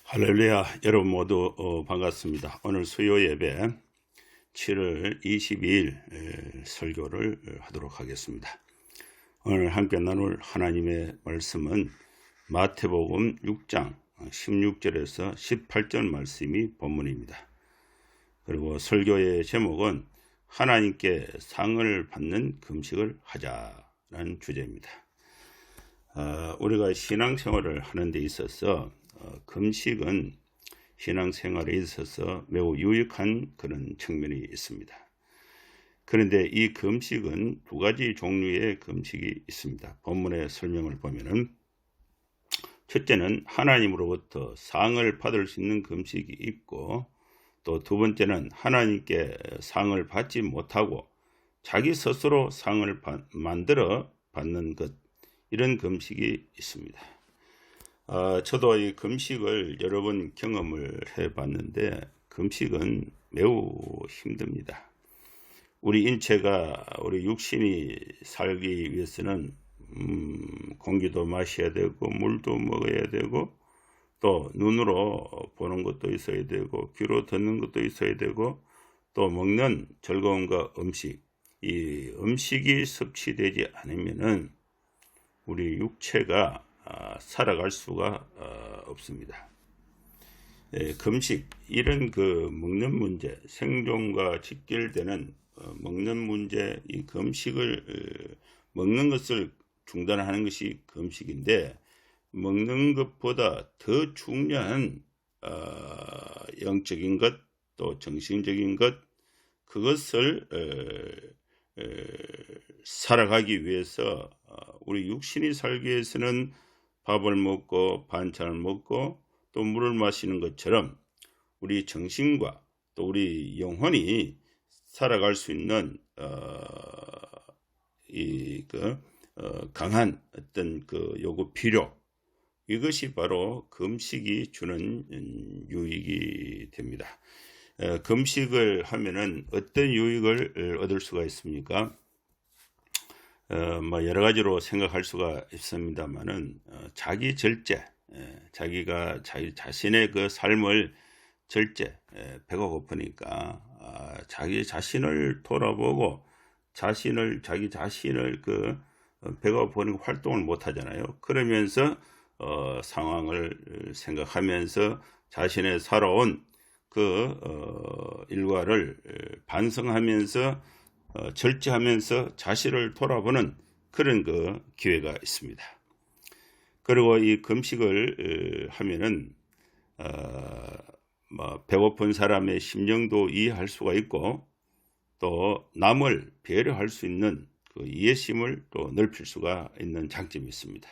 할렐루야. 여러분 모두 반갑습니다. 오늘 수요 예배 7월 22일 설교를 하도록 하겠습니다. 오늘 함께 나눌 하나님의 말씀은 마태복음 6장 16절에서 18절 말씀이 본문입니다. 그리고 설교의 제목은 하나님께 상을 받는 금식을 하자라는 주제입니다. 우리가 신앙생활을 하는 데 있어서 금식은 신앙생활에 있어서 매우 유익한 그런 측면이 있습니다. 그런데 이 금식은 두 가지 종류의 금식이 있습니다. 본문의 설명을 보면은 첫째는 하나님으로부터 상을 받을 수 있는 금식이 있고, 또 두 번째는 하나님께 상을 받지 못하고 자기 스스로 상을 만들어 받는 것, 이런 금식이 있습니다. 저도 이 금식을 여러 번 경험을 해봤는데 금식은 매우 힘듭니다. 우리 인체가, 우리 육신이 살기 위해서는 공기도 마셔야 되고 물도 먹어야 되고, 또 눈으로 보는 것도 있어야 되고 귀로 듣는 것도 있어야 되고, 또 먹는 즐거움과 음식, 이 음식이 섭취되지 않으면은 우리 육체가 살아갈 수가 없습니다. 금식, 이런 그 먹는 문제, 생존과 직결되는 먹는 문제, 이 금식을 먹는 것을 중단하는 것이 금식인데, 먹는 것보다 더 중요한 영적인 것, 또 정신적인 것, 그것을 살아가기 위해서 우리 육신이 살기 위해서는 밥을 먹고 반찬을 먹고 또 물을 마시는 것처럼 우리 정신과 또 우리 영혼이 살아갈 수 있는 강한 어떤 그 요구 필요, 이것이 바로 금식이 주는 유익이 됩니다. 금식을 하면은 어떤 유익을 얻을 수가 있습니까? 여러 가지로 생각할 수가 있습니다만은 자기 절제, 자기가 자기 자신의 그 삶을 절제, 배가 고프니까 자기 자신을 돌아보고 자기 자신을 그 배가 고프니까 활동을 못 하잖아요. 그러면서 상황을 생각하면서 자신의 살아온 그 일과를 반성하면서 절제하면서 자신을 돌아보는 그런 그 기회가 있습니다. 그리고 이 금식을 하면은 배고픈 사람의 심정도 이해할 수가 있고, 또 남을 배려할 수 있는 그 이해심을 또 넓힐 수가 있는 장점이 있습니다.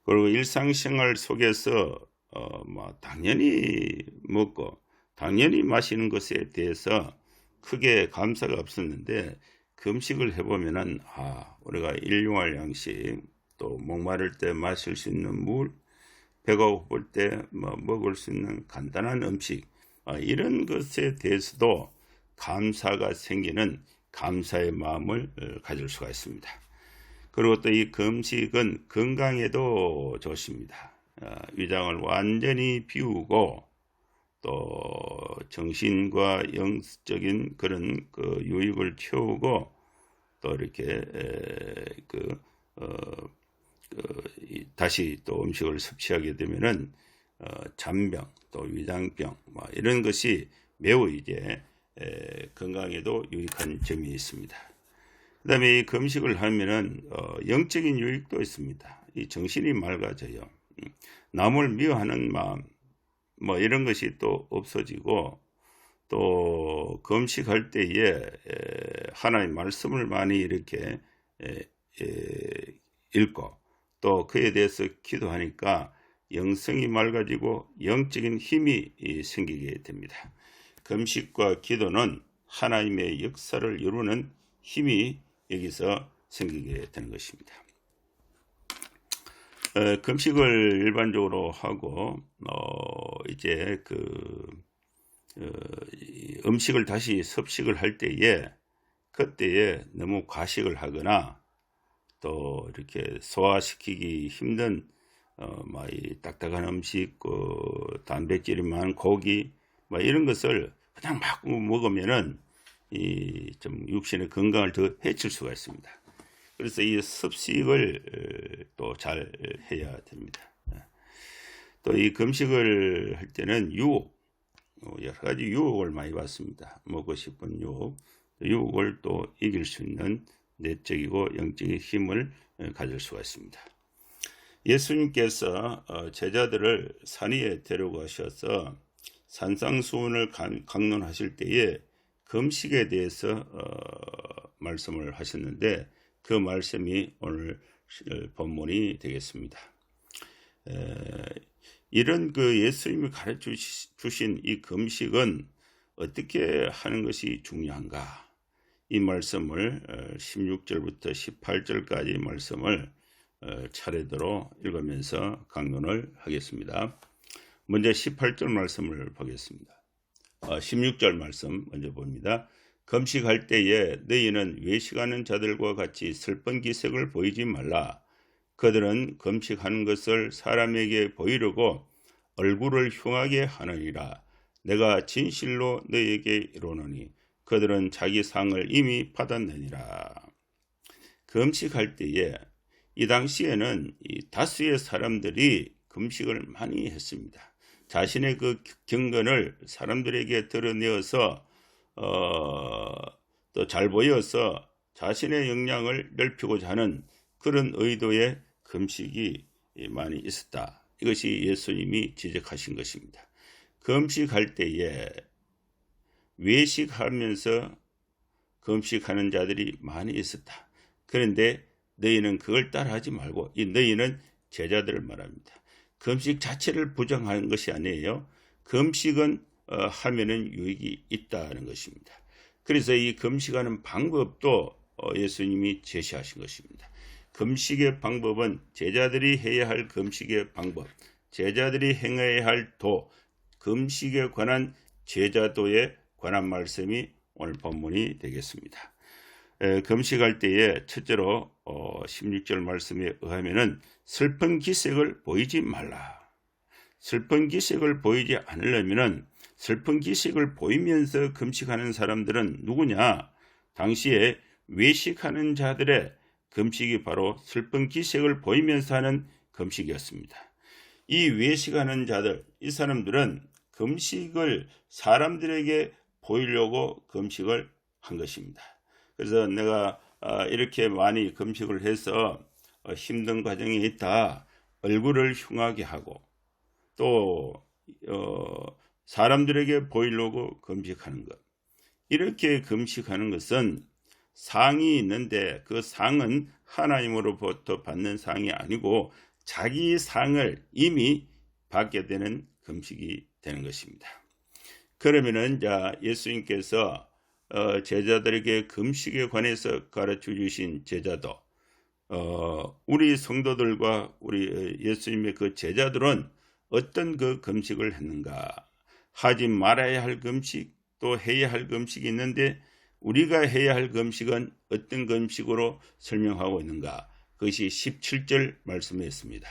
그리고 일상생활 속에서 당연히 먹고 당연히 마시는 것에 대해서 크게 감사가 없었는데, 금식을 해보면은 우리가 일용할 양식, 또 목마를 때 마실 수 있는 물, 배가 고플 때 먹을 수 있는 간단한 음식, 이런 것에 대해서도 감사가 생기는 감사의 마음을 가질 수가 있습니다. 그리고 또 이 금식은 건강에도 좋습니다. 위장을 완전히 비우고 또 정신과 영적인 그런 그 유익을 채우고, 또 이렇게 다시 또 음식을 섭취하게 되면은 잔병, 또 위장병, 이런 것이 매우 이제 건강에도 유익한 점이 있습니다. 그 다음에 이 금식을 하면은 영적인 유익도 있습니다. 이 정신이 맑아져요. 남을 미워하는 마음, 이런 것이 또 없어지고, 또 금식할 때에 하나님의 말씀을 많이 이렇게 읽고 또 그에 대해서 기도하니까 영성이 맑아지고 영적인 힘이 생기게 됩니다. 금식과 기도는 하나님의 역사를 이루는 힘이 여기서 생기게 되는 것입니다. 금식을 일반적으로 하고 이제 음식을 다시 섭식을 할 때에, 그때에 너무 과식을 하거나 또 이렇게 소화시키기 힘든 이 딱딱한 음식, 단백질이 많은 고기, 이런 것을 그냥 막 먹으면은 좀 육신의 건강을 더 해칠 수가 있습니다. 그래서 이 섭식을 또 잘 해야 됩니다. 또 이 금식을 할 때는 유혹, 여러 가지 유혹을 많이 받습니다. 먹고 싶은 유혹을 또 이길 수 있는 내적이고 영적인 힘을 가질 수가 있습니다. 예수님께서 제자들을 산 위에 데려가셔서 산상수훈을 강론하실 때에 금식에 대해서 말씀을 하셨는데, 그 말씀이 오늘 본문이 되겠습니다. 이런 예수님이 가르쳐 주신 이 금식은 어떻게 하는 것이 중요한가? 이 말씀을 16절부터 18절까지 말씀을 차례대로 읽으면서 강론을 하겠습니다. 먼저 18절 말씀을 보겠습니다. 16절 말씀 먼저 봅니다. 금식할 때에 너희는 외식하는 자들과 같이 슬픈 기색을 보이지 말라. 그들은 금식하는 것을 사람에게 보이려고 얼굴을 흉하게 하느니라. 내가 진실로 너희에게 이르노니 그들은 자기 상을 이미 받았느니라. 금식할 때에 이 당시에는 다수의 사람들이 금식을 많이 했습니다. 자신의 그 경건을 사람들에게 드러내어서 또 잘 보여서 자신의 역량을 넓히고자 하는 그런 의도의 금식이 많이 있었다. 이것이 예수님이 지적하신 것입니다. 금식할 때에 외식하면서 금식하는 자들이 많이 있었다. 그런데 너희는 그걸 따라하지 말고, 이 너희는 제자들을 말합니다. 금식 자체를 부정하는 것이 아니에요. 금식은 하면은 유익이 있다는 것입니다. 그래서 이 금식하는 방법도 예수님이 제시하신 것입니다. 금식의 방법은 제자들이 해야 할 금식의 방법, 제자들이 행해야 할 금식에 관한 제자도에 관한 말씀이 오늘 본문이 되겠습니다. 금식할 때에 첫째로 16절 말씀에 의하면은 슬픈 기색을 보이지 말라. 슬픈 기색을 보이지 않으려면은, 슬픈 기색을 보이면서 금식하는 사람들은 누구냐? 당시에 외식하는 자들의 금식이 바로 슬픈 기색을 보이면서 하는 금식이었습니다. 이 외식하는 자들, 이 사람들은 금식을 사람들에게 보이려고 금식을 한 것입니다. 그래서 내가 이렇게 많이 금식을 해서 힘든 과정이 있다, 얼굴을 흉하게 하고 또 사람들에게 보이려고 금식하는 것, 이렇게 금식하는 것은 상이 있는데 그 상은 하나님으로부터 받는 상이 아니고 자기 상을 이미 받게 되는 금식이 되는 것입니다. 그러면은 예수님께서 제자들에게 금식에 관해서 가르쳐 주신 제자도, 우리 성도들과 우리 예수님의 그 제자들은 어떤 그 금식을 했는가? 하지 말아야 할 금식, 또 해야 할 금식이 있는데 우리가 해야 할 금식은 어떤 금식으로 설명하고 있는가? 그것이 17절 말씀에 있습니다.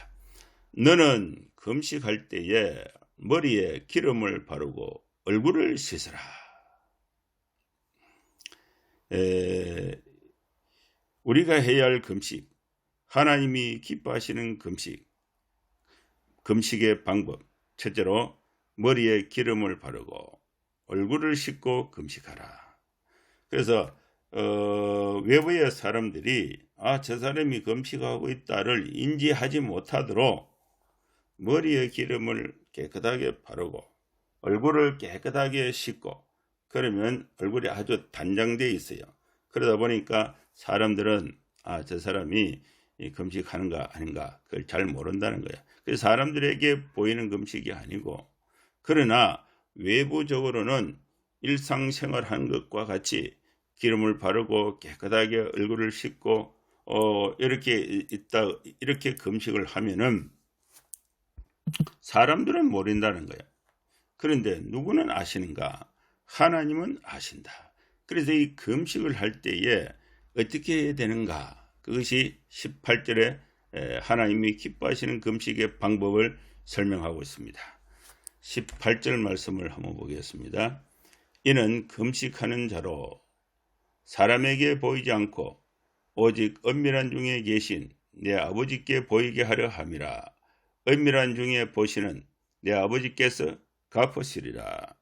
너는 금식할 때에 머리에 기름을 바르고 얼굴을 씻으라. 우리가 해야 할 금식, 하나님이 기뻐하시는 금식의 방법, 첫째로 머리에 기름을 바르고 얼굴을 씻고 금식하라. 그래서 외부의 사람들이 저 사람이 금식하고 있다를 인지하지 못하도록 머리에 기름을 깨끗하게 바르고 얼굴을 깨끗하게 씻고, 그러면 얼굴이 아주 단장되어 있어요. 그러다 보니까 사람들은 저 사람이 금식하는가 아닌가 그걸 잘 모른다는 거예요. 그래서 사람들에게 보이는 금식이 아니고, 그러나 외부적으로는 일상생활하는 것과 같이 기름을 바르고 깨끗하게 얼굴을 씻고 이렇게 금식을 하면은 사람들은 모른다는 거예요. 그런데 누구는 아시는가? 하나님은 아신다. 그래서 이 금식을 할 때에 어떻게 해야 되는가? 그것이 18절에 하나님이 기뻐하시는 금식의 방법을 설명하고 있습니다. 18절 말씀을 한번 보겠습니다. 이는 금식하는 자로 사람에게 보이지 않고 오직 은밀한 중에 계신 내 아버지께 보이게 하려 함이라. 은밀한 중에 보시는 내 아버지께서 갚으시리라.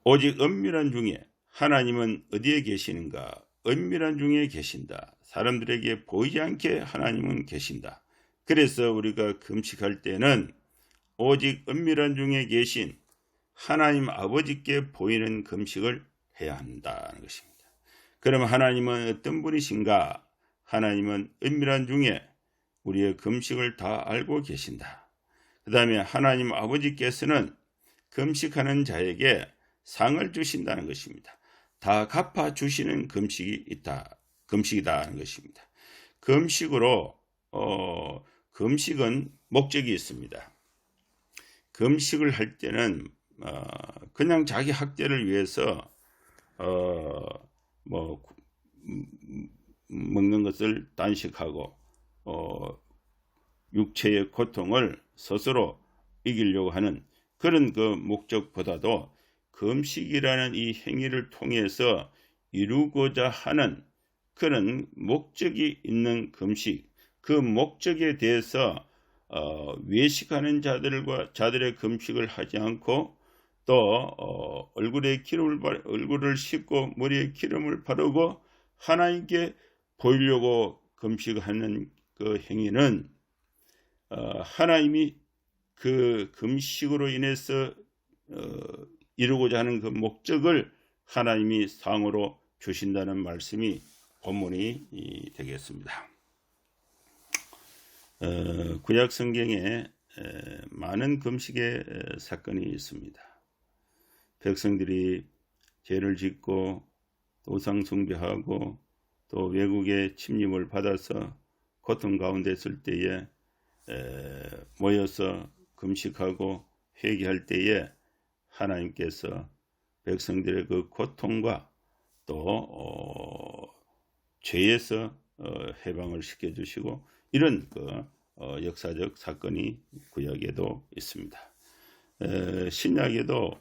오직 은밀한 중에, 하나님은 어디에 계시는가? 은밀한 중에 계신다. 사람들에게 보이지 않게 하나님은 계신다. 그래서 우리가 금식할 때는 오직 은밀한 중에 계신 하나님 아버지께 보이는 금식을 해야 한다는 것입니다. 그럼 하나님은 어떤 분이신가? 하나님은 은밀한 중에 우리의 금식을 다 알고 계신다. 그 다음에 하나님 아버지께서는 금식하는 자에게 상을 주신다는 것입니다. 다 갚아주시는 금식이다 하는 것입니다. 금식은 목적이 있습니다. 금식을 할 때는 그냥 자기 학대를 위해서 먹는 것을 단식하고 육체의 고통을 스스로 이기려고 하는 그런 그 목적보다도 금식이라는 이 행위를 통해서 이루고자 하는 그런 목적이 있는 금식, 그 목적에 대해서 외식하는 자들의 금식을 하지 않고 또 얼굴을 씻고 머리에 기름을 바르고 하나님께 보이려고 금식하는 그 행위는 하나님이 그 금식으로 인해서 이루고자 하는 그 목적을 하나님이 상으로 주신다는 말씀이 본문이 되겠습니다. 구약 성경에 많은 금식의 사건이 있습니다. 백성들이 죄를 짓고 우상 숭배하고 또 외국의 침입을 받아서 고통 가운데 있을 때에 모여서 금식하고 회개할 때에 하나님께서 백성들의 그 고통과 또 죄에서 해방을 시켜주시고 이런 그 역사적 사건이 구약에도 있습니다. 신약에도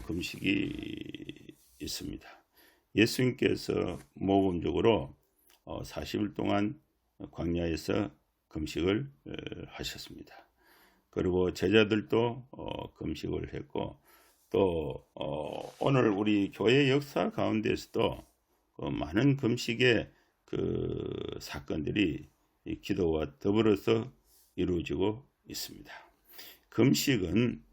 금식이 있습니다. 예수님께서 모범적으로 40일 동안 광야에서 금식을 하셨습니다. 그리고 제자들도 금식을 했고 또 오늘 우리 교회 역사 가운데서도 많은 금식의 그 사건들이 기도와 더불어서 이루어지고 있습니다. 금식은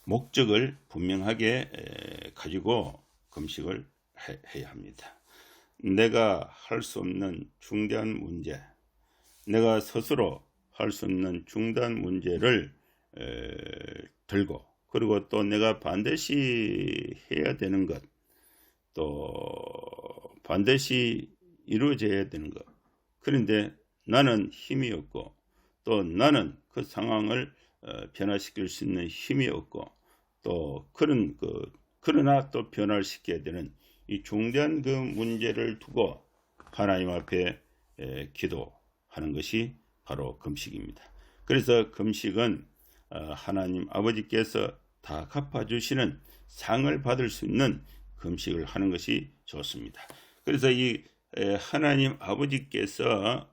목적을 분명하게 가지고 금식을 해야 합니다. 내가 할 수 없는 중대한 문제, 내가 스스로 할 수 없는 중대한 문제를 들고 그리고 또 내가 반드시 해야 되는 것, 또 반드시 이루어져야 되는 것. 그런데 나는 힘이 없고 또 나는 그 상황을 변화시킬 수 있는 힘이 없고 또 그러나 또 변화를 시켜야 되는 이 중대한 그 문제를 두고 하나님 앞에 기도하는 것이 바로 금식입니다. 그래서 금식은 하나님 아버지께서 다 갚아주시는 상을 받을 수 있는 금식을 하는 것이 좋습니다. 그래서 이 하나님 아버지께서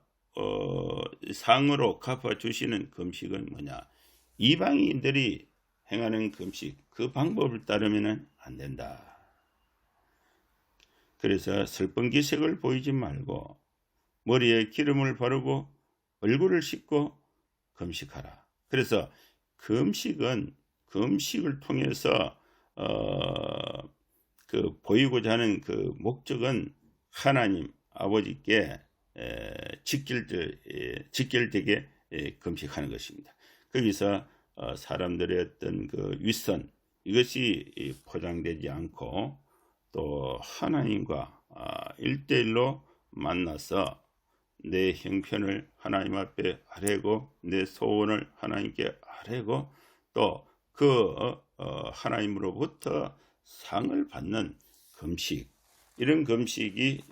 상으로 갚아주시는 금식은 뭐냐? 이방인들이 행하는 금식, 그 방법을 따르면 안 된다. 그래서 슬픈 기색을 보이지 말고 머리에 기름을 바르고 얼굴을 씻고 금식하라. 그래서 금식을 통해서 그 보이고자 하는 그 목적은 하나님 아버지께 직결되게 금식하는 것입니다. 거기서 사람들의 어떤 그 윗선 이것이 포장되지 않고 또 하나님과 1대1로 만나서 내 형편을 하나님 앞에 아뢰고 내 소원을 하나님께 아뢰고 또 그 하나님으로부터 상을 받는 금식, 이런 금식이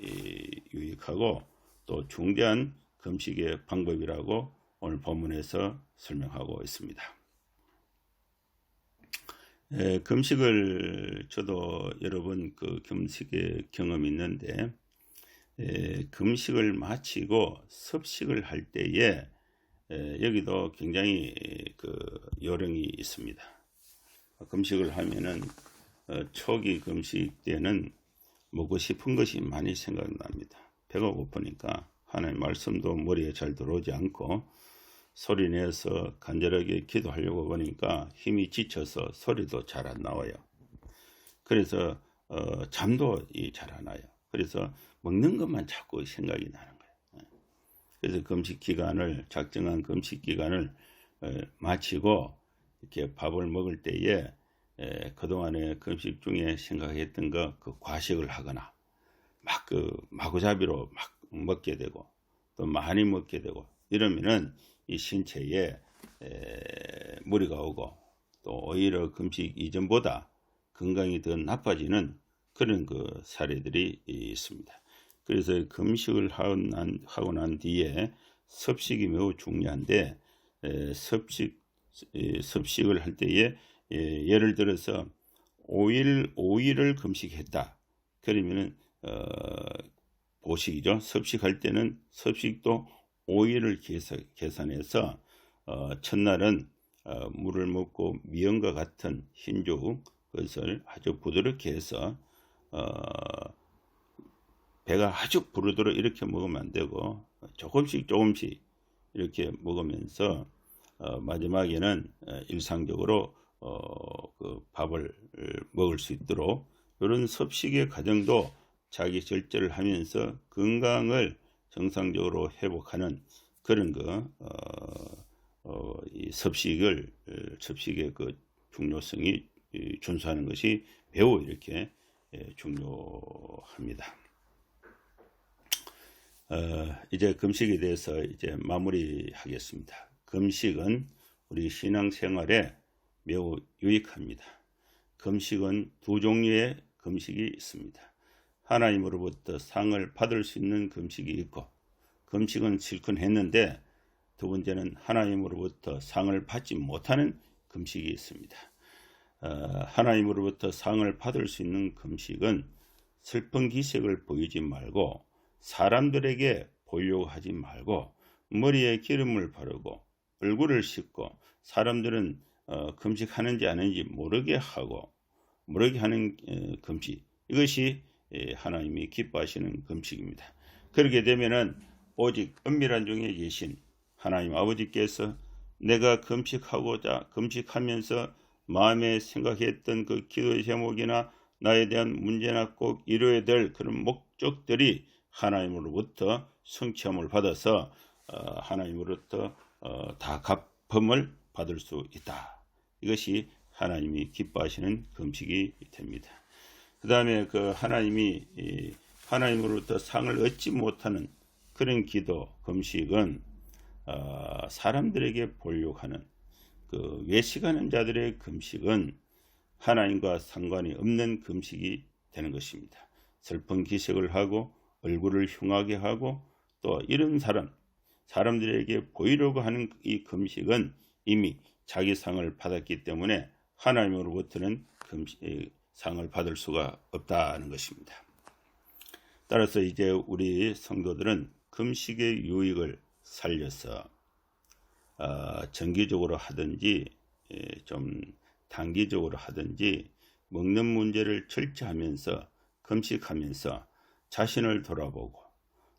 유익하고 또 중대한 금식의 방법이라고 오늘 본문에서 설명하고 있습니다. 금식을 저도 여러 번 그 금식의 경험이 있는데 금식을 마치고 섭식을 할 때에 여기도 굉장히 그 요령이 있습니다. 금식을 하면은 초기 금식 때는 먹고 싶은 것이 많이 생각납니다. 배가 고프니까 하나님 말씀도 머리에 잘 들어오지 않고 소리 내서 간절하게 기도하려고 보니까 힘이 지쳐서 소리도 잘 안 나와요. 그래서 잠도 잘 안 와요. 그래서 먹는 것만 자꾸 생각이 나는 거예요. 그래서 금식 기간을 작정한 금식 기간을 마치고 이렇게 밥을 먹을 때에 그동안의 금식 중에 생각했던 거 그 과식을 하거나 막 그 마구잡이로 막 먹게 되고 또 많이 먹게 되고 이러면은 이 신체에 무리가 오고 또 오히려 금식 이전보다 건강이 더 나빠지는 그런 그 사례들이 있습니다. 그래서 금식을 하고 난 뒤에 섭식이 매우 중요한데 섭식을 할 때에 예를 들어서 5일을 금식했다. 그러면은 보식이죠. 섭식할 때는 섭식도 5일을 계산해서 첫날은 물을 먹고 미연과 같은 흰죽 그것을 아주 부드럽게 해서 배가 아주 부르도록 이렇게 먹으면 안 되고 조금씩 이렇게 먹으면서 마지막에는 일상적으로 그 밥을 먹을 수 있도록 이런 섭식의 과정도 자기 절제를 하면서 건강을 정상적으로 회복하는 그런 이 섭식의 그 중요성이 준수하는 것이 매우 이렇게 중요합니다. 이제 금식에 대해서 이제 마무리하겠습니다. 금식은 우리 신앙생활에 매우 유익합니다. 금식은 두 종류의 금식이 있습니다. 하나님으로부터 상을 받을 수 있는 금식이 있고 금식은 실컷 했는데 두 번째는 하나님으로부터 상을 받지 못하는 금식이 있습니다. 하나님으로부터 상을 받을 수 있는 금식은 슬픈 기색을 보이지 말고 사람들에게 보이려고 하지 말고 머리에 기름을 바르고 얼굴을 씻고 사람들은 금식하는지 아닌지 모르게 하는 금식, 이것이 하나님이 기뻐하시는 금식입니다. 그렇게 되면은 오직 은밀한 중에 계신 하나님 아버지께서 내가 금식하면서 마음에 생각했던 그 기도의 제목이나 나에 대한 문제나 꼭 이루어야 될 그런 목적들이 하나님으로부터 성취함을 받아서 하나님으로부터 다 갚음을 받을 수 있다. 이것이 하나님이 기뻐하시는 금식이 됩니다. 그 다음에 그 하나님으로부터 상을 얻지 못하는 그런 기도, 금식은 사람들에게 보려고 하는 그 외식하는 자들의 금식은 하나님과 상관이 없는 금식이 되는 것입니다. 슬픈 기색을 하고 얼굴을 흉하게 하고 또 이런 사람들에게 보이려고 하는 이 금식은 이미 자기 상을 받았기 때문에 하나님으로부터는 상을 받을 수가 없다는 것입니다. 따라서 이제 우리 성도들은 금식의 유익을 살려서 정기적으로 하든지 좀 단기적으로 하든지 먹는 문제를 절제하면서 금식하면서 자신을 돌아보고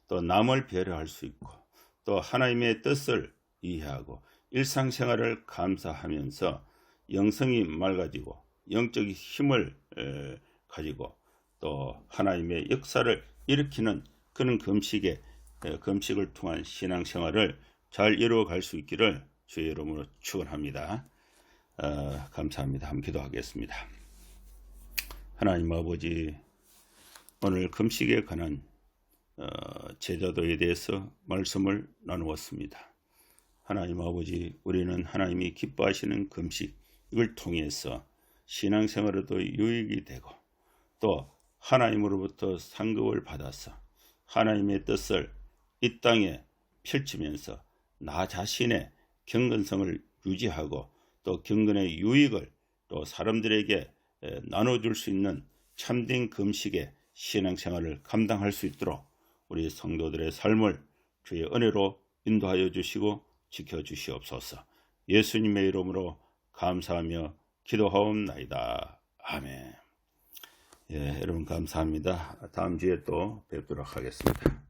또 남을 배려할 수 있고 또 하나님의 뜻을 이해하고 일상생활을 감사하면서 영성이 맑아지고 영적 힘을 가지고 또 하나님의 역사를 일으키는 그런 금식을 통한 신앙생활을 잘 이루어갈 수 있기를 주의 이름으로 축원합니다. 감사합니다. 한번 기도하겠습니다. 하나님 아버지, 오늘 금식에 관한 제자도에 대해서 말씀을 나누었습니다. 하나님 아버지, 우리는 하나님이 기뻐하시는 금식, 이걸 통해서 신앙생활에도 유익이 되고 또 하나님으로부터 상급을 받아서 하나님의 뜻을 이 땅에 펼치면서 나 자신의 경건성을 유지하고 또 경건의 유익을 또 사람들에게 나눠줄 수 있는 참된 금식의 신앙생활을 감당할 수 있도록 우리 성도들의 삶을 주의 은혜로 인도하여 주시고 지켜주시옵소서. 예수님의 이름으로 감사하며 기도하옵나이다. 아멘. 예, 여러분 감사합니다. 다음 주에 또 뵙도록 하겠습니다.